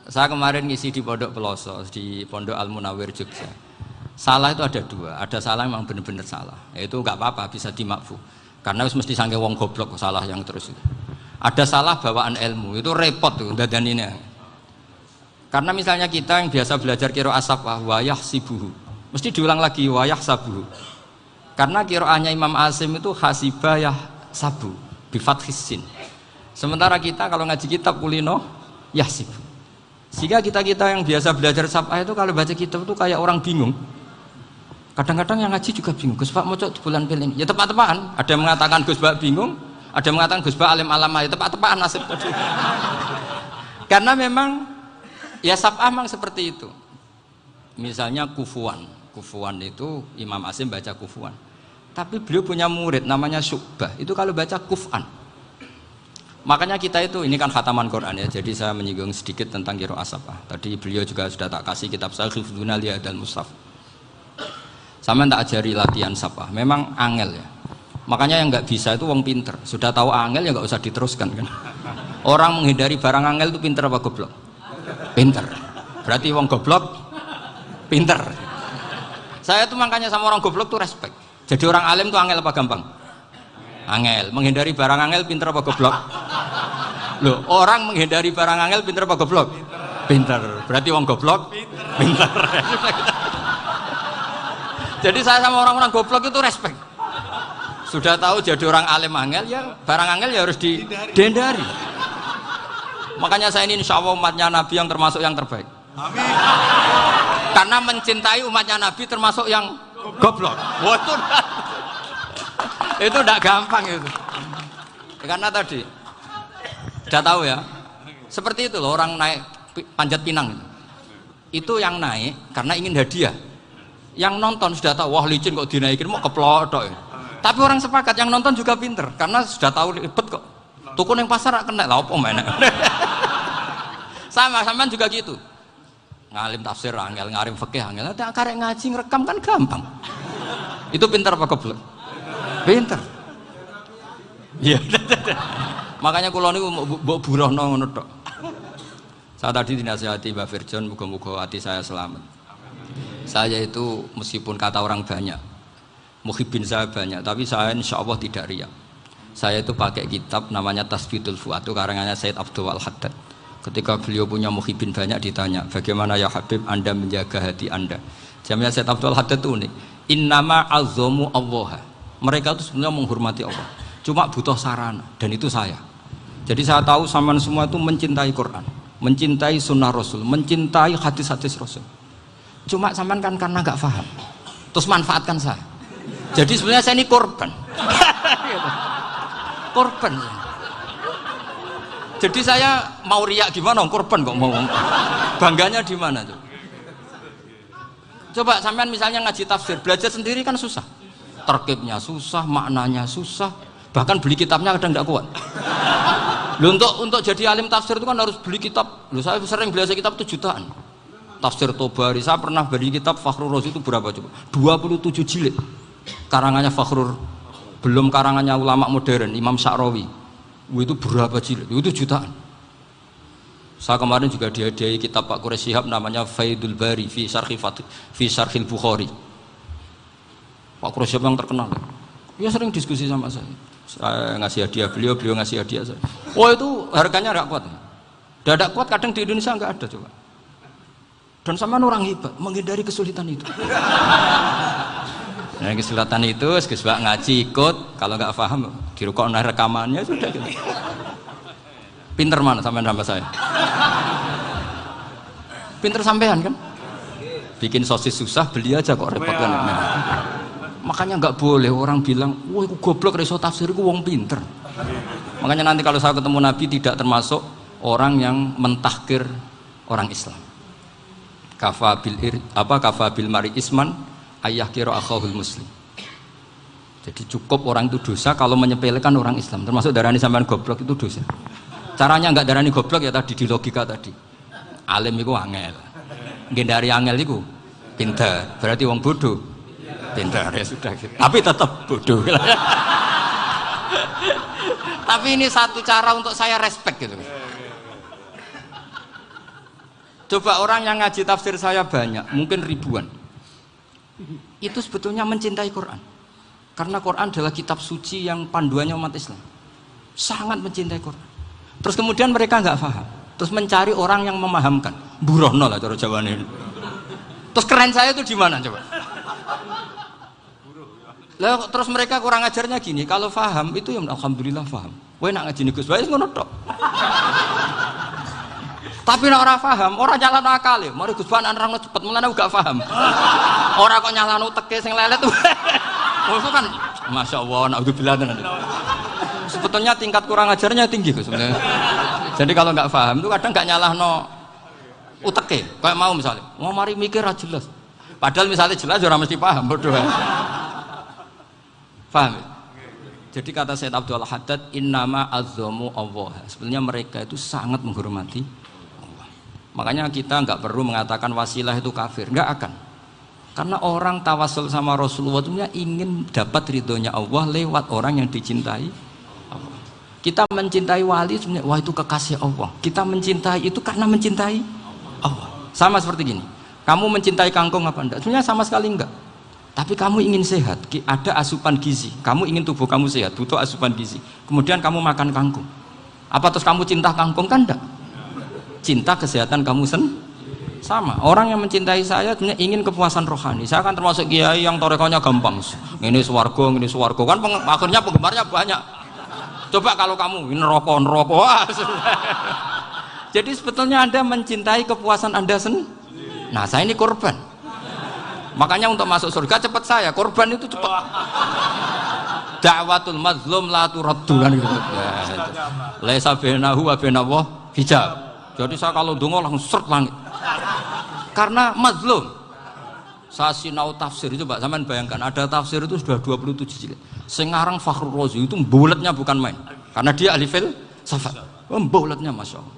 Saya kemarin ngisi di Pondok Peloso, di Pondok Al Munawir Jogja. Salah itu ada dua, ada salah memang benar-benar salah. Itu nggak apa-apa, bisa dimakfu. Karena mesti sangke wong goblok salah yang terus itu. Ada salah bawaan ilmu, itu repot tuh dadaninnya. Karena misalnya kita yang biasa belajar qiraah safah wayah sibuhu, mesti diulang lagi wayah sabuhu. Karena qiraahnya Imam Asim itu hasibah yah sabu bi fathis sin. Sementara kita kalau ngaji kitab kulino yahsib. Sehingga kita-kita yang biasa belajar safah itu kalau baca kitab itu kayak orang bingung. Kadang-kadang yang ngaji juga bingung. Gus Pak mau di bulan pilih. Ya tepat-tepatan. Ada yang mengatakan Gus Pak bingung, ada yang mengatakan Gus Pak alim alamah. Ya tepat-tepatan nasib. Karena memang ya safah memang seperti itu. Misalnya kufuan. Kufuan itu Imam Asim baca kufuan. Tapi beliau punya murid namanya Syu'bah. Itu kalau baca kuf'an. Makanya kita itu, ini kan khataman Quran ya, jadi saya menyinggung sedikit tentang qiraah safah. Tadi beliau juga sudah tak kasih kitab saya Hifdzuna Lihadal Mushaf. Sama tak ajari latihan safah, memang angel ya. Makanya yang nggak bisa itu wong pinter. Sudah tahu angel ya nggak usah diteruskan kan. Orang menghindari barang angel itu pinter apa goblok? Pinter. Berarti wong goblok pinter. Saya tuh makanya sama orang goblok tuh respect. Jadi orang alim tuh angel apa gampang? Angel. Menghindari barang angel pinter apa goblok? Loh, orang menghindari barang angel pinter apa goblok? Pinter. Berarti wong goblok pinter. Jadi saya sama orang-orang goblok itu respect. Sudah tahu jadi orang alim angel ya barang angel ya harus dihindari. Makanya saya ini insya Allah umatnya Nabi yang termasuk yang terbaik. Amin. Karena mencintai umatnya Nabi termasuk yang goblok. Waduh. Itu tidak gampang itu. Karena tadi sudah tahu ya. Seperti itu loh orang naik panjat pinang itu yang naik karena ingin hadiah. Yang nonton sudah tahu wah licin kok dinaikin mau keplodok ya. Tapi orang sepakat yang nonton juga pinter karena sudah tahu ribet kok. Tuku yang pasar kena lah apa mana. Sama juga gitu. Ngalim tafsir angel, ngalim fikih angel. Tapi karek ngaji ngerekam kan gampang. Itu pinter apa goblok? Pinter. Iya. Makanya kula niku mbok burohno ngono tok. Saya tadi dinasihati Mbak Firjon muga-muga hati saya selamat. Saya itu meskipun kata orang banyak, muhibbin saya banyak, tapi saya insya Allah tidak riya. Saya itu pakai kitab namanya Tasbidul Fuad, itu karangannya Said Abdul Al-Haddad. Ketika beliau punya muhibbin banyak ditanya, bagaimana ya Habib Anda menjaga hati Anda? Jamnya Said Abdul Al-Haddad itu unik. Innama azzamu Allah. Mereka itu sebenarnya menghormati Allah. Cuma butuh sarana, dan itu saya. Jadi saya tahu sampean semua itu mencintai Quran, mencintai sunnah Rasul, mencintai hadis-hadis Rasul. Cuma sampean kan karena nggak paham, terus manfaatkan saya. Jadi sebenarnya saya ini korban. Korban. Jadi saya mau riak gimana? Korban kok mau. Bangganya di mana tuh? Coba sampean misalnya ngaji tafsir, belajar sendiri kan susah. Terkibnya susah, maknanya susah. Bahkan beli kitabnya kadang nggak kuat. Loh, untuk jadi alim tafsir itu kan harus beli kitab. Loh, saya sering belajar kitab itu jutaan. Tafsir Tobari, saya pernah beli kitab Fakhrur Razi itu berapa coba? 27 jilid. Karangannya Fakhrur, belum karangannya ulama modern, Imam Sya'rawi. Itu berapa jilid? Itu jutaan. Saya kemarin juga dihadiahi kitab Pak Quraish Shihab namanya Faidul Bari fi Syarhil Bukhari. Pak Quraish Shihab yang terkenal. Dia sering diskusi sama saya. Saya ngasih hadiah beliau ngasih hadiah saya. Oh itu harganya nggak kuat. Tidak kuat kadang di Indonesia nggak ada coba. Dan sama orang hebat menghindari kesulitan itu. Nah, kesulitan itu sebab ngaji ikut, kalau nggak paham dirukok rekamannya sudah gitu. Pinter mana sampean sama saya? Pinter sampean kan? Bikin sosis susah beli aja kok repot kan. Nah, makanya nggak boleh orang bilang, wah aku goblok reso tafsir aku wong pinter. Makanya nanti kalau saya ketemu Nabi tidak termasuk orang yang mentahkir orang Islam. Kafabil mari isman ayah kira akhahul muslim. Jadi cukup orang itu dosa kalau menyepelekan orang Islam, termasuk darani sampean goblok itu dosa. Caranya enggak darani goblok ya tadi di logika tadi. Alim itu angel, gendari angel itu pinter, berarti wong bodoh pinter ya sudah gitu. Tapi tetap bodoh. Tapi ini satu cara untuk saya respect gitu. Coba orang yang ngaji tafsir saya banyak, mungkin ribuan. Itu sebetulnya mencintai Quran. Karena Quran adalah kitab suci yang panduannya umat Islam. Sangat mencintai Quran. Terus kemudian mereka nggak paham. Terus mencari orang yang memahamkan. Burohno lah cara jawabannya. Terus keren saya itu di mana coba? Lah terus mereka kurang ajarnya gini, kalau paham itu ya alhamdulillah paham. Kowe nak ngaji Gus Bae ngono tok. Tapi nek ora paham, ora nyalano akale. Mari Gus Bae nerangno cepet, mulane aku gak paham. Ora kok nyalano teke sing lelet. Itu kan Masya Allah, naudzubillah tenan. Sebetulnya tingkat kurang ajarnya tinggi Gus sebenarnya. Jadi kalau nggak paham itu kadang nggak nyalahno uteke. Kayak mau misalnya, mau mari mikir aja jelas. Padahal misalnya jelas orang mesti paham, bodoh. Paham ya? Jadi kata Sayyid Abdul Haddad, innama azzamu Allah. Sebenarnya mereka itu sangat menghormati Allah. Makanya kita nggak perlu mengatakan wasilah itu kafir, nggak akan. Karena orang tawasul sama Rasulullah itu ingin dapat ridhonya Allah lewat orang yang dicintai Allah. Kita mencintai wali sebenarnya, wah itu kekasih Allah. Kita mencintai itu karena mencintai Allah. Sama seperti gini, kamu mencintai kangkung apa enggak? Sebenarnya sama sekali enggak. Tapi kamu ingin sehat, ada asupan gizi. Kamu ingin tubuh kamu sehat, butuh asupan gizi. Kemudian kamu makan kangkung. Apa terus kamu cinta kangkung? Kan enggak. Cinta kesehatan kamu sama. Orang yang mencintai saya sebenarnya ingin kepuasan rohani. Saya kan termasuk kiai yang torekonya gampang. Ini swarga, kan akhirnya penggemarnya banyak. Coba kalau kamu ini neraka. Wah, jadi sebetulnya Anda mencintai kepuasan Anda sendiri. Nah, saya ini korban. Makanya untuk masuk surga cepat saya, korban itu cepat. Da'watul mazlum la turaddu kan gitu. Laisa bainahu wa bainallah hijab. Jadi saya kalau dongo langsung seret langit. Karena mazlum. Saya sinau tafsir itu, Pak, sampean bayangkan ada tafsir itu sudah 27 jilid. Sing ngarang Fakhrul Razi itu bulatnya bukan main. Karena dia ahli filsafat. Bulatnya Masya Allah.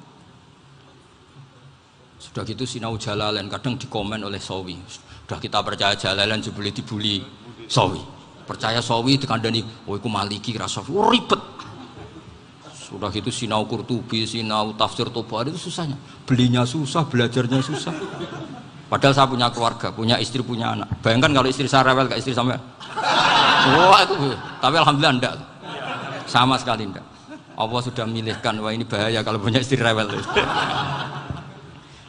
Sudah gitu sinau Jalalain kadang dikomen oleh Sawi. Sudah kita percaya Jalalain jebule dibuli Sawi. Percaya Sawi dikandani, "Oh iku Maliki rasa ribet." Sudah gitu sinau Qurtubi, sinau tafsir Tabari itu susahnya. Belinya susah, belajarnya susah. Padahal saya punya keluarga, punya istri, punya anak. Bayangkan kalau istri saya rewel kayak istri sampai. Wah itu. Tapi alhamdulillah enggak. Sama sekali enggak. Allah sudah milihkan, wah ini bahaya kalau punya istri rewel.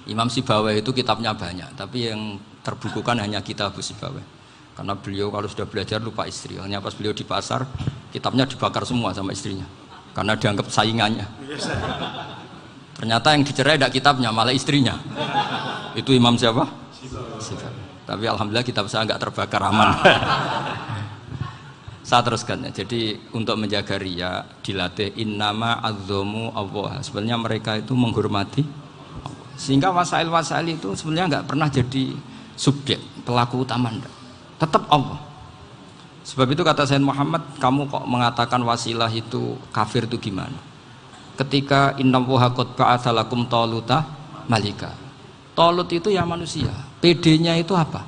Imam Sibawai itu kitabnya banyak, tapi yang terbukukan hanya kitab Sibawai. Karena beliau kalau sudah belajar lupa istri. Hanya pas beliau di pasar, kitabnya dibakar semua sama istrinya. Karena dianggap saingannya. Ternyata yang dicerai tidak kitabnya, malah istrinya. Itu Imam siapa? Sibawai. Tapi alhamdulillah kitab saya nggak terbakar, aman. Saya teruskan ya. Jadi untuk menjaga riya dilatih innama azzamu Allah. Sebenarnya mereka itu menghormati Allah. Sehingga wasail-wasail itu sebenarnya nggak pernah jadi subjek pelaku utama, enggak. Tetap Allah. Sebab itu kata Sayyid Muhammad, kamu kok mengatakan wasilah itu kafir itu gimana? Ketika innallaha qad ba'atsa lakum taluta malika. Talut itu ya manusia. PD-nya itu apa?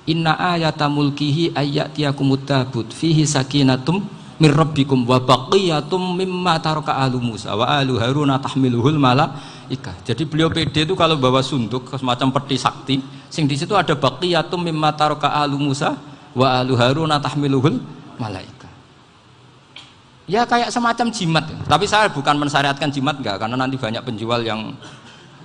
Inna ayata mulkihi ayyatiyakumut tabut fihi sakinatum mir rabbikum wa baqiyatum mimma taraka alu Musa wa alu Haruna tahmiluhul malaika. Jadi beliau PD itu kalau bawa sunduk semacam peti sakti, sing di situ ada baqiyatum mimma taraka alu Musa wa alu Haruna tahmiluhul malaika. Ya kayak semacam jimat ya. Tapi saya bukan mensyariatkan jimat enggak, karena nanti banyak penjual yang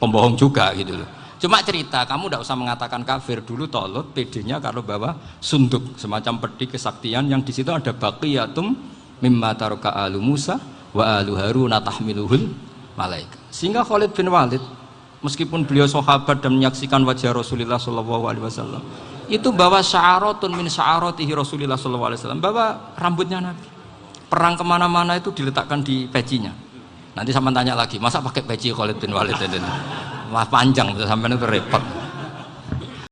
pembohong juga gitu loh. Cuma cerita, kamu tidak usah mengatakan kafir. Dulu Talut PD-nya kalau bawa sunduk semacam peti kesaktian yang di situ ada baqiyatum mimma taraka alu Musa wa alu Haruna tahmiluhul malaika. Sehingga Khalid bin Walid meskipun beliau sahabat dan menyaksikan wajah Rasulullah SAW, itu bawa sya'aratun min sya'aratihi Rasulullah SAW, bawa rambutnya Nabi. Perang kemana-mana itu diletakkan di pecinya. Nanti sama tanya lagi, masa pakai peci Khalid bin Walid ini? Wah panjang, sampai itu repot.